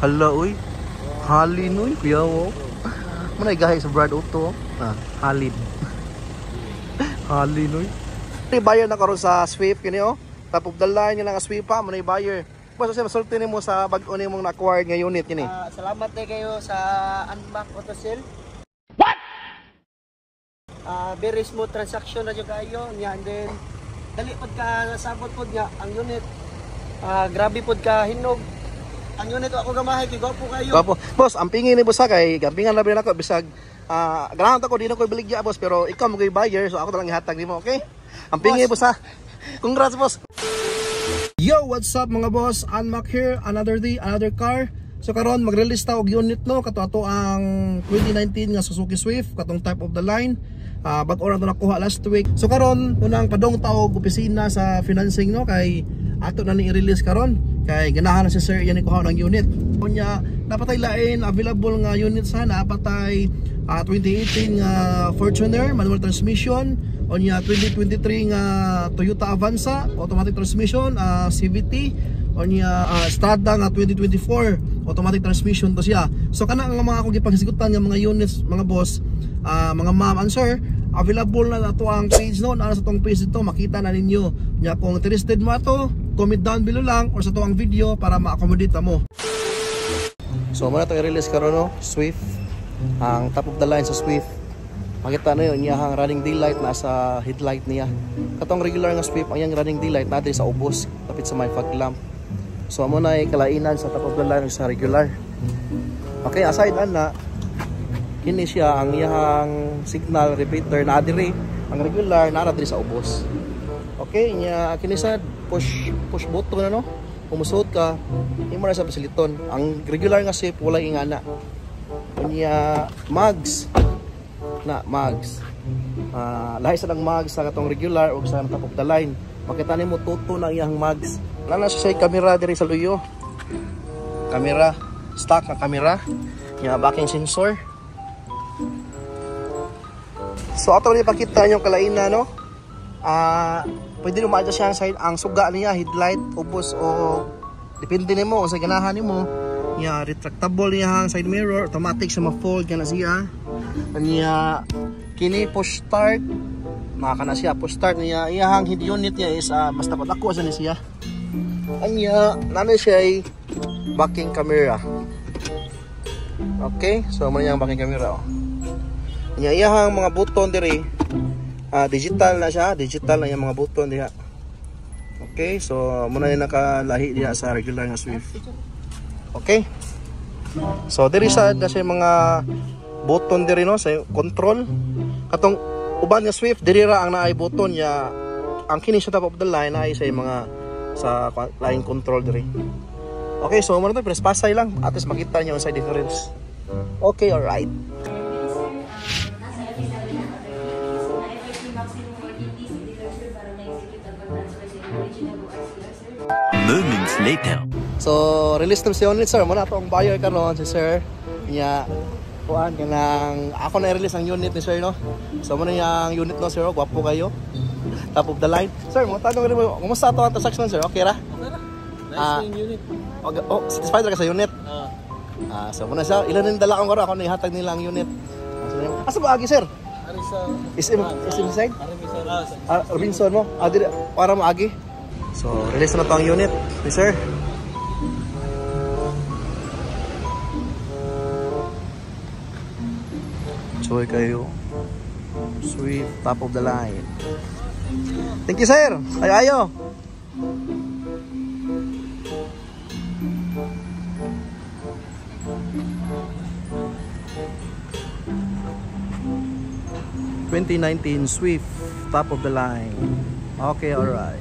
Hala, uy. Halin, uy. Kuya, oh. Manay gahay sa Brad Auto. Halin. Halin, uy. Manay buyer na karon sa Swift, kini, oh. Top of the line nga Swift pa, manay buyer. Basta siya, masulti mo sa bag-o mo na-acquired nga unit, kini. Salamat din kayo sa Unmac Auto Sale. Very smooth transaction na yung kayo niya, and then dali pod ka nasabot pod nga ang unit. Grabe pod ka hinog ang unit. Ako gamahay kay gwapo kayo. Gwapo boss, ang pingin ni boss kay gampingan na rin ako bisag ganahan ako, di na ko biligya boss, pero ikaw mo kay buyer, so ako talang ihatag nimo, okay? Ang pingin boss, congrats boss. Yo, what's up mga boss? Unmac here, another day, another car. So karon mag-release ta og unit, no, kato ang 2019 nga Suzuki Swift, katong type of the line. Bag-o na to nakuha last week. So karon unang padong taog opisina sa financing, no, kay ato na ni i-release karon kay ganahan na si sir yan ikuha ng unit. Kunya napatay lain available nga unit sana, napatay 2018 nga Fortuner manual transmission, onya 2023 nga Toyota Avanza automatic transmission, CVT, onya Strada nga 2024 automatic transmission to siya. So kana nga mga akong gipagsigutan nga mga units mga boss, mga ma'am and sir, available na ato ang page, no, na sa tong page dito makita na ninyo nya. Kung interested mo ato, comment down below lang or sa to ang video para ma-accommodate mo. So muna to i-release karon, no, Swift, ang top of the line sa Swift. Makita na yun niya ang running daylight nasa headlight niya. Katong regular nga Swift ang yang running daylight natin sa ubos tapit sa may fog lamp. So amo na kalainan sa top of the line sa regular. Okay, aside na kini siya ang iyang signal repeater na adiri, ang regular na adiri sa ubos. Okay, nya kini sa push button na, no. Pumusod ka, imo na sa pasiliton. Ang regular nga Swift wala ingana. Nya mags. Lahi sa ng mags sa katong regular o sa top of the line. Makita nimo tuto na iyang mags. Wala na siya camera diri sa luyo. Camera, stock na camera. Nya backing sensor. So ato ni pakita yung kalainan, no. Pwede lumaadto siya ang suga niya, headlight, ubos o depende nimo kung sa ganahan nimo. Nya retractable niya ang side mirror, automatic sa ma-fold kana siya. Nya kini push start, maka na siya push start niya. Iyang head unit niya is basta patako sa ni siya. Anya nana siya ay backing camera. Okay, so mo yang backing camera, oh. Nya iyang mga button diri digital na siya, digital na yung mga button diha. Okay, so muna yung nakalahi diha sa regular nga Swift. Okay, so diri sa kasi mga button diri, no, sa control. Katong uban nga Swift diri ra ang naay button ya, ang kini sa top of the line ay sa mga sa line control diri. Okay, so muna to press pasay lang at least makita niyo sa difference. Okay, all right. Moments later. So release na si unit, sir. Muna to ang buyer karon si sir. Nya kuan kanang ako na i-release ang unit ni sir, no. So muna yang unit, no, sir. Gwapo kayo. Top of the line. Sir, mo tanong mo, kumusta to ang transaction, sir? Okay ra? Okay ra. Nice unit. Oh, satisfied ka sa unit? So muna siya, ilan ang dala kong karo, ako na ihatag nila ang unit. Asa ba agi, sir? Ari sa SM side? Robinson. Robinson mo? Dili para maagi. So release na to ang unit ni sir. Enjoy kayo. Swift, top of the line. Thank you, sir. Ayo. 2019 Swift, top of the line. Okay, alright.